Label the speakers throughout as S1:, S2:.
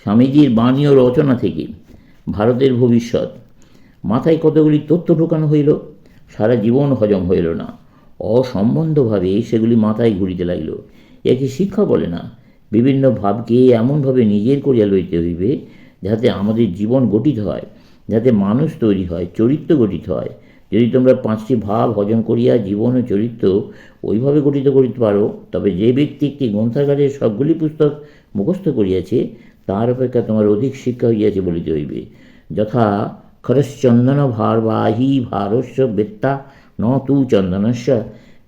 S1: স্বামীজির বাণী ও রচনা থেকে ভারতের ভবিষ্যৎ। মাথায় কতগুলি তথ্য ঢোকানো হইল, সারা জীবন হজম হইল না। অসম্বন্ধভাবে সেগুলি মাথায় ঘুরিতে লাগিল। একে শিক্ষা বলে না। বিভিন্ন ভাবকে এমনভাবে নিজের করিয়া লইতে হইবে যাতে আমাদের জীবন গঠিত হয়, যাতে মানুষ তৈরি হয়, চরিত্র গঠিত হয়। যদি তোমরা 5টি ভাব হজম করিয়া জীবন ও চরিত্র ওইভাবে গঠিত করিতে পারো, তবে যে ব্যক্তি একটি গ্রন্থাগারের সবগুলি পুস্তক মুখস্থ করিয়াছে তাহার অপেক্ষা তোমার অধিক শিক্ষা হইয়াছে বলিতে হইবে। যথা খরশ্চন্দন ভারবাহী ভারস্য বেত্তা ন তু চন্দনস্য।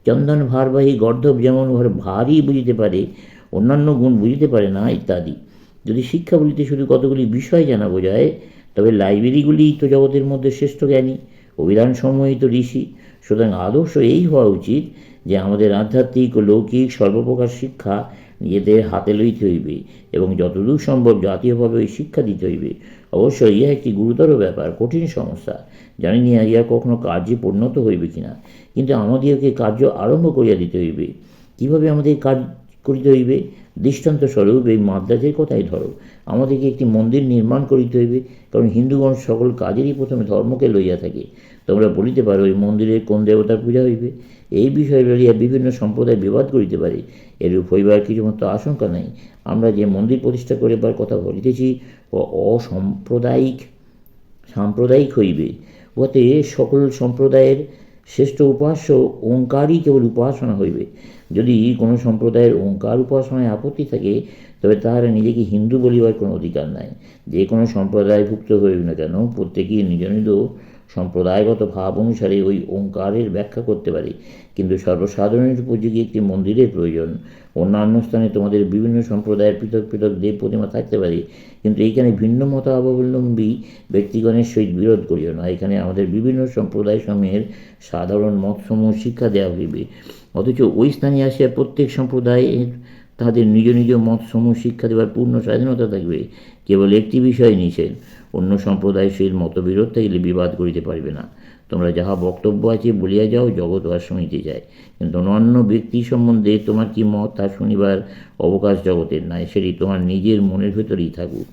S1: চন্দন ভারবাহী গর্ধব যেমন ভারী বুঝিতে পারে, অন্যান্য গুণ বুঝিতে পারে না, ইত্যাদি। যদি শিক্ষা বলিতে শুধু কতগুলি বিষয় জানা বোঝায়, তবে লাইব্রেরিগুলিই তো জগতের মধ্যে শ্রেষ্ঠ জ্ঞানী, অভিধান সমূহিত ঋষি। সুতরাং আদর্শ এই হওয়া উচিত যে আমাদের আধ্যাত্মিক ও লৌকিক সর্বপ্রকার শিক্ষা নিজেদের হাতে লইতে হইবে এবং যতদূর সম্ভব জাতীয়ভাবে ওই শিক্ষা দিতে হইবে। অবশ্য ইহা একটি গুরুতর ব্যাপার, কঠিন সমস্যা। জানি না ইহা কখনো কার্যে পরিণত হইবে কিনা, কিন্তু আমাদিগকে কার্য আরম্ভ করিয়া দিতে হইবে। কীভাবে আমাদের কাজ করিতে হইবে? দৃষ্টান্তস্বরূপ এই মাদ্রাজের কথাই ধরো। আমাদেরকে একটি মন্দির নির্মাণ করিতে হইবে, কারণ হিন্দুগণ সকল কাজেরই প্রথমে ধর্মকে লইয়া থাকে। তোমরা বলিতে পারো এই মন্দিরের কোন দেবতার পূজা হইবে। এই বিষয়ে লইয়া বিভিন্ন সম্প্রদায় বিবাদ করিতে পারে। এরূপ হইবার কিছুমাত্র আশঙ্কা নাই। আমরা যে মন্দির প্রতিষ্ঠা করিবার কথা বলিতেছি ও সাম্প্রদায়িক হইবে। উহাতে সকল সম্প্রদায়ের শ্রেষ্ঠ উপাস্য ওঙ্কারই কেবল উপাসনা হইবে। যদি কোনো সম্প্রদায়ের ওঙ্কার উপাসনায় আপত্তি থাকে, তবে তাহারা নিজেকে হিন্দু বলিবার কোনো অধিকার নাই। যে কোনো সম্প্রদায়ভুক্ত হইবে না কেন, প্রত্যেকেই নিজ নিজ সম্প্রদায়গত ভাব অনুসারে ওই ওঙ্কারের ব্যাখ্যা করতে পারে। কিন্তু সর্বসাধারণের উপযোগী একটি মন্দিরের প্রয়োজন। অন্যান্য স্থানে তোমাদের বিভিন্ন সম্প্রদায়ের পৃথক পৃথক দেব প্রতিমা থাকতে পারে, কিন্তু এইখানে ভিন্ন মতাবলম্বী ব্যক্তিগণের সহিত বিরোধ করিও না। এখানে আমাদের বিভিন্ন সম্প্রদায়সমূহের সাধারণ মতসমূহ শিক্ষা দেওয়া হইবে। অথচ ওই স্থানে আসিয়া প্রত্যেক সম্প্রদায়ের তাহাদের নিজ নিজ মতসমূহ শিক্ষা দেওয়ার পূর্ণ স্বাধীনতা থাকবে। কেবল একটি বিষয় নিষেধ, অন্য সম্প্রদায়ের সহিত মতবিরোধ থাকিলে বিবাদ করিতে পারবে না। তোমরা যাহা বক্তব্য আছে বলিয়া যাও, জগৎ আর শুনিতে যায়, কিন্তু অন্য ব্যক্তি সম্বন্ধে তোমার কি মত তা শুনিবার অবকাশ জগতের নাই। সেটি তোমার নিজের মনের ভেতরেই থাকুক।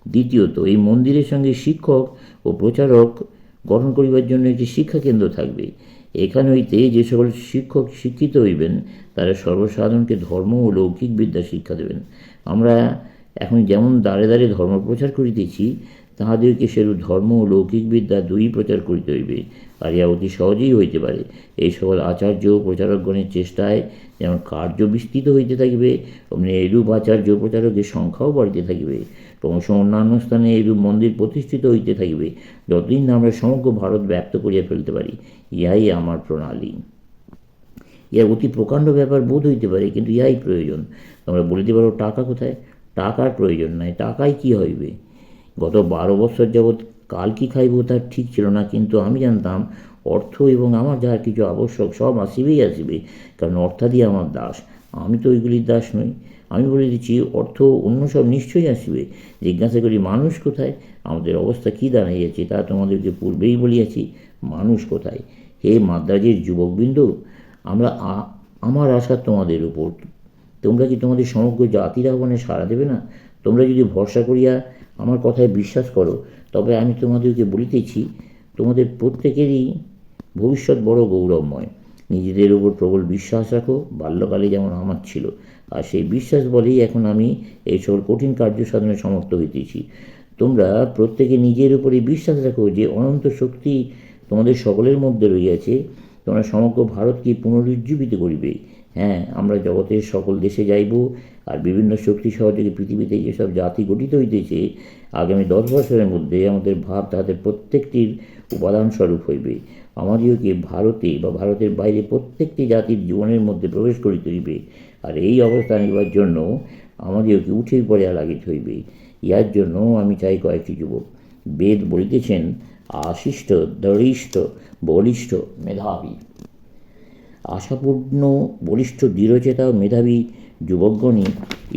S1: দ্বিতীয়ত, এই মন্দিরের সঙ্গে শিক্ষক ও প্রচারক গঠন করিবার জন্য একটি শিক্ষাকেন্দ্র থাকবে। এখান হইতে যে সকল শিক্ষক শিক্ষিত হইবেন, তারা সর্বসাধারণকে ধর্ম ও লৌকিক বিদ্যা শিক্ষা দেবেন। আমরা এখন যেমন দ্বারে দ্বারে ধর্ম প্রচার করিতেছি, তাহাদেরকে সেরূপ ধর্ম ও লৌকিক বিদ্যা দুই প্রচার করিতে হইবে। আর ইহা অতি সহজেই হইতে পারে। এই সকল আচার্য প্রচারকগণের চেষ্টায় যেমন কার্য বিস্তৃত হইতে থাকিবে, অমনি এরূপ আচার্য প্রচারকের সংখ্যাও বাড়িতে থাকিবে। ক্রমশ অন্যান্য স্থানে এরূপ মন্দির প্রতিষ্ঠিত হইতে থাকিবে, যতদিন না আমরা সমগ্র ভারত ব্যপ্ত করিয়া ফেলতে পারি। ইহাই আমার প্রণালী। ইহা অতি প্রকাণ্ড ব্যাপার বোধ হইতে পারে, কিন্তু ইহাই প্রয়োজন। তোমরা বলিতে পারো টাকা কোথায়? টাকার প্রয়োজন নাই, টাকায় কি হইবে? গত 12 বছর যাবৎ কাল কি খাইব তার ঠিক ছিল না, কিন্তু আমি জানতাম অর্থ এবং আমার যাহা কিছু আবশ্যক সব আসিবেই আসিবে, কারণ অর্থাদি আমার দাস। আমি তো ওইগুলির দাস নই। আমি বলে দিচ্ছি, অর্থ অন্য সব নিশ্চয়ই আসিবে। জিজ্ঞাসা করি, মানুষ কোথায়? আমাদের অবস্থা কী দাঁড়াইয়াছে তা তোমাদেরকে পূর্বেই বলিয়াছি। মানুষ কোথায়? হে মাদ্রাজের যুবকবৃন্দ, আমার আশা তোমাদের উপর। তোমরা কি তোমাদের সমগ্র জাতির আহ্বানে সাড়া দেবে না? তোমরা যদি ভরসা করিয়া আমার কথায় বিশ্বাস করো, তবে আমি তোমাদেরকে বলিতেছি, তোমাদের প্রত্যেকেরই ভবিষ্যৎ বড় গৌরবময়। নিজেদের উপর প্রবল বিশ্বাস রাখো, বাল্যকালে যেমন আমার ছিল। আর সেই বিশ্বাস বলেই এখন আমি এই সকল কঠিন কার্য সাধনে সমর্থ হইতেছি। তোমরা প্রত্যেকে নিজের উপরে বিশ্বাস রাখো যে অনন্ত শক্তি তোমাদের সকলের মধ্যে রইয়াছে। তোমরা সমগ্র ভারতকে পুনরুজ্জীবিত করিবে। হ্যাঁ, আমরা জগতের সকল দেশে যাইব, আর বিভিন্ন শক্তি সহযোগে পৃথিবীতে যেসব জাতি গঠিত হইতেছে, আগামী 10 বছরের মধ্যে আমাদের ভাব তাহাদের প্রত্যেকটির উপাদানস্বরূপ হইবে। আমাদিওকে ভারতে বা ভারতের বাইরে প্রত্যেকটি জাতির জীবনের মধ্যে প্রবেশ করিতে হইবে, আর এই অবস্থা নিবার জন্য আমাদিওকে উঠির পরে লাগিতে হইবে। ইহার জন্য আমি চাই কয়েকটি যুবক। বেদ বলিতেছেন, আশিষ্ট, দৃষ্ট, বলিষ্ঠ, মেধাবী। আশাপূর্ণ, বলিষ্ঠ, দৃঢ়চেতা ও মেধাবী যুবকগণই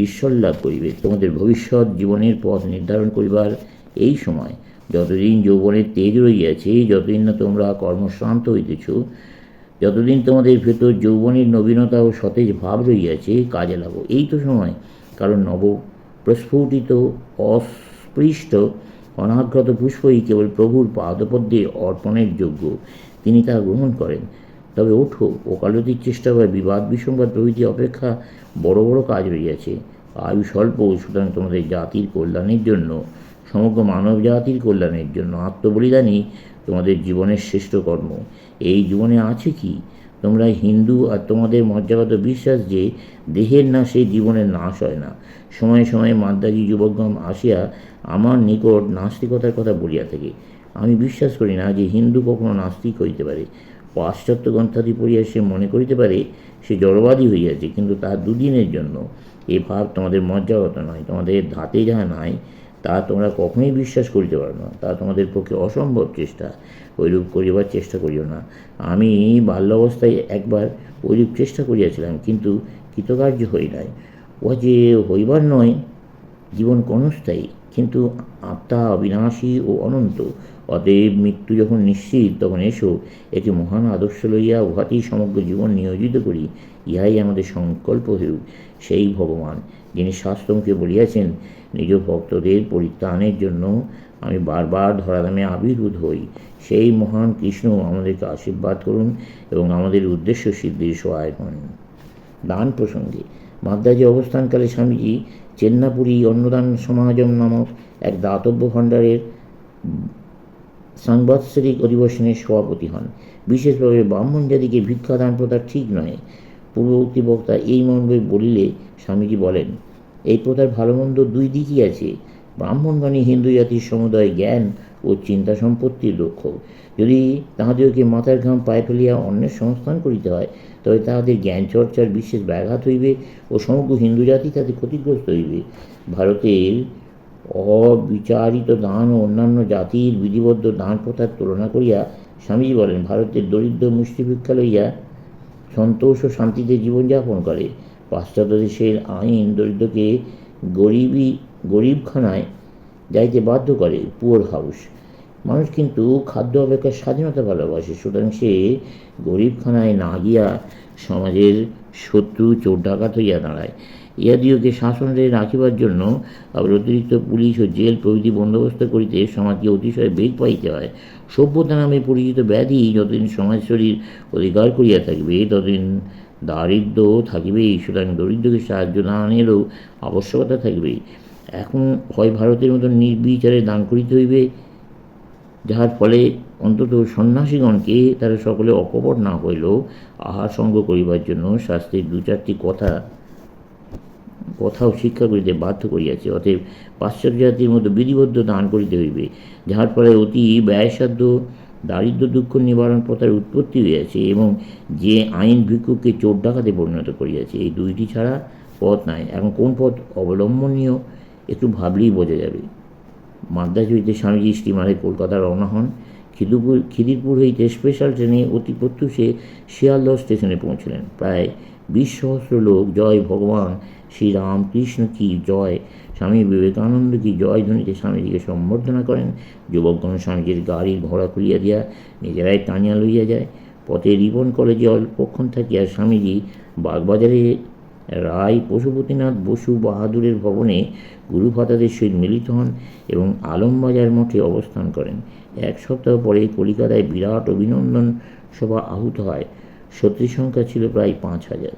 S1: ঈশ্বর লাভ করিবে। তোমাদের ভবিষ্যৎ জীবনের পথ নির্ধারণ করিবার এই সময়। যতদিন যৌবনের তেজ রইয়াছে, যতদিন না তোমরা কর্মশ্রান্ত হইতেছ, যতদিন তোমাদের ভেতর যৌবনের নবীনতা ও সতেজ ভাব রইয়াছে, কাজে লাগো। এই তো সময়, কারণ প্রস্ফুটিত অস্পৃষ্ট অনাঘ্রত পুষ্পই কেবল প্রভুর পাদপদ্মে অর্পণের যোগ্য। তিনি তা গ্রহণ করেন। তবে ওঠো, ওকালতির চেষ্টা বা বিবাদ বিসংবাদ প্রভৃতি অপেক্ষা বড় বড় কাজ রইয়াছে। আয়ু স্বল্প, সুতরাং তোমাদের জাতির কল্যাণের জন্য, সমগ্র মানব জাতির কল্যাণের জন্য আত্মবলিদানই তোমাদের জীবনের শ্রেষ্ঠ কর্ম। এই জীবনে আছে কি? তোমরা হিন্দু, আর তোমাদের মজ্জাগত বিশ্বাস যে দেহের নাশে জীবনের নাশ হয় না। সময়ে সময়ে মাদ্রাজি যুবকগণ আসিয়া আমার নিকট নাস্তিকতার কথা বলিয়া থাকে। আমি বিশ্বাস করি না যে হিন্দু কখনো নাস্তিক হইতে পারে। পাশ্চাত্য গ্রন্থাদি পড়িয়া সে মনে করিতে পারে সে জড়বাদী হইয়াছে, কিন্তু তার দুদিনের জন্য। এ ভাব তোমাদের মজ্জাগত নয়। তোমাদের ধাতে যাহা নাই তা তোমরা কখনোই বিশ্বাস করিতে পারো না। তা তোমাদের পক্ষে অসম্ভব চেষ্টা। ওইরূপ করিবার চেষ্টা করিও না। আমি বাল্যাবস্থায় একবার ওইরূপ চেষ্টা করিয়াছিলাম, কিন্তু কৃতকার্য হই নাই। উহা যে হইবার নয়। জীবন ক্ষণস্থায়ী, কিন্তু আত্মা অবিনাশী ও অনন্ত। অতএব মৃত্যু যখন নিশ্চিত, তখন এসো একটি মহান আদর্শ লইয়া উহাতেই সমগ্র জীবন নিয়োজিত করি। ইহাই আমাদের সংকল্প হেউ। সেই ভগবান যিনি শাস্ত্রমুখে বলিয়াছেন, নিজ ভক্তদের পরিত্রাণের জন্য আমি বারবার ধরাধামে আবির্ভূত হই, সেই মহান কৃষ্ণ আমাদেরকে আশীর্বাদ করুন এবং আমাদের উদ্দেশ্য সিদ্ধির সহায়ক হন। দান প্রসঙ্গে মাদ্রাজে অবস্থানকালে স্বামীজি চেন্নাপুরী অন্নদান সমাজম নামক এক দাতব্য ভাণ্ডারের সাংবৎসরিক অধিবেশনের সভাপতি হন। বিশেষভাবে ব্রাহ্মণ জাতিকে ভিক্ষাদান প্রথা ঠিক নয়, পূর্ববর্তী বক্তা এই মর্মে বলিলে স্বামীজি বলেন, এই প্রথার ভালো মন্দ দুই দিকই আছে। ব্রাহ্মণগণই হিন্দু জাতির সমুদয় জ্ঞান ও চিন্তা সম্পত্তির রক্ষক। যদি তাহাদেরকে মাথার ঘাম পায়ে ফেলিয়া অন্যের সংস্থান করিতে হয়, তবে তাহাদের জ্ঞান চর্চার বিশেষ ব্যাঘাত হইবে ও সমগ্র হিন্দু জাতি তাতে ক্ষতিগ্রস্ত হইবে। ভারতের অবিচারিত দান ও অন্যান্য জাতির বিধিবদ্ধ দান প্রথার তুলনা করিয়া স্বামীজি বলেন, ভারতের দরিদ্র মুষ্টিভিক্ষা লইয়া সন্তোষ ও শান্তিতে জীবনযাপন করে। পাশ্চাত্য দেশের আইন দরিদ্রকে গরিবখানায় যাইতে বাধ্য করে, পুয়ার হাউস। মানুষ কিন্তু খাদ্য অপেক্ষা স্বাধীনতা ভালোবাসে, সুতরাং সে গরিবখানায় না গিয়া সমাজের শত্রু চোর ডাকাত হইয়া দাঁড়ায়। ইহাদিওকে শাসনে রাখিবার জন্য আবার অতিরিক্ত পুলিশ ও জেল প্রভৃতি বন্দোবস্ত করিতে সমাজকে অতিশয় বেগ পাইতে হয়। সভ্যতা নামে পরিচিত ব্যাধি যতদিন সমাজ শরীর অধিকার করিয়া থাকবে, ততদিন দারিদ্র থাকিবেই। সুতরাং দরিদ্রকে সাহায্য দানেরও আবশ্যকতা থাকবেই। এখন হয় ভারতের মতন নির্বিচারে দান করিতে হইবে, যাহার ফলে অন্তত সন্ন্যাসীগণকে তারা সকলে অকপট না হইলেও আহার সঙ্গ করিবার জন্য শাস্ত্রের দু চারটি কথাও শিক্ষা করিতে বাধ্য করিয়াছে। অতএব পাশ্চাত্য জাতির মতো বিধিবদ্ধ দান করিতে হইবে, যাহার ফলে অতি ব্যয়সাধ্য দারিদ্র দুঃখ নিবারণ প্রথার উৎপত্তি হইয়াছে এবং যে আইন ভিক্ষুককে চোর ডাকাতে পরিণত করিয়াছে। এই দুইটি ছাড়া পথ নাই। এখন কোন পথ অবলম্বনীয় একটু ভাবলেই বোঝা যাবে। মাদ্রাজ হইতে স্বামীজি স্টিমারে কলকাতা রওনা হন। খিদিরপুর হইতে স্পেশাল ট্রেনে অতি প্রত্যুষে শিয়ালদহ স্টেশনে পৌঁছলেন। প্রায় 20 সহস্র লোক জয় ভগবান শ্রীরামকৃষ্ণ কি জয়, স্বামী বিবেকানন্দ কি জয় ধ্বনিতে স্বামীজিকে সম্বর্ধনা করেন। যুবকগণ স্বামীজির গাড়ির ঘোড়া খুলিয়া দিয়া নিজেরাই টানিয়া লইয়া যায়। পথে রিপন কলেজে অল্পক্ষণ থাকিয়া স্বামীজি বাগবাজারে রায় পশুপতিনাথ বসু বাহাদুরের ভবনে গুরুভাতাদের সহিত মিলিত হন এবং আলমবাজার মঠে অবস্থান করেন। 1 সপ্তাহ পরে কলিকাতায় বিরাট অভিনন্দন সভা আহুত হয়। সত্যি সংখ্যা ছিল প্রায় 5000।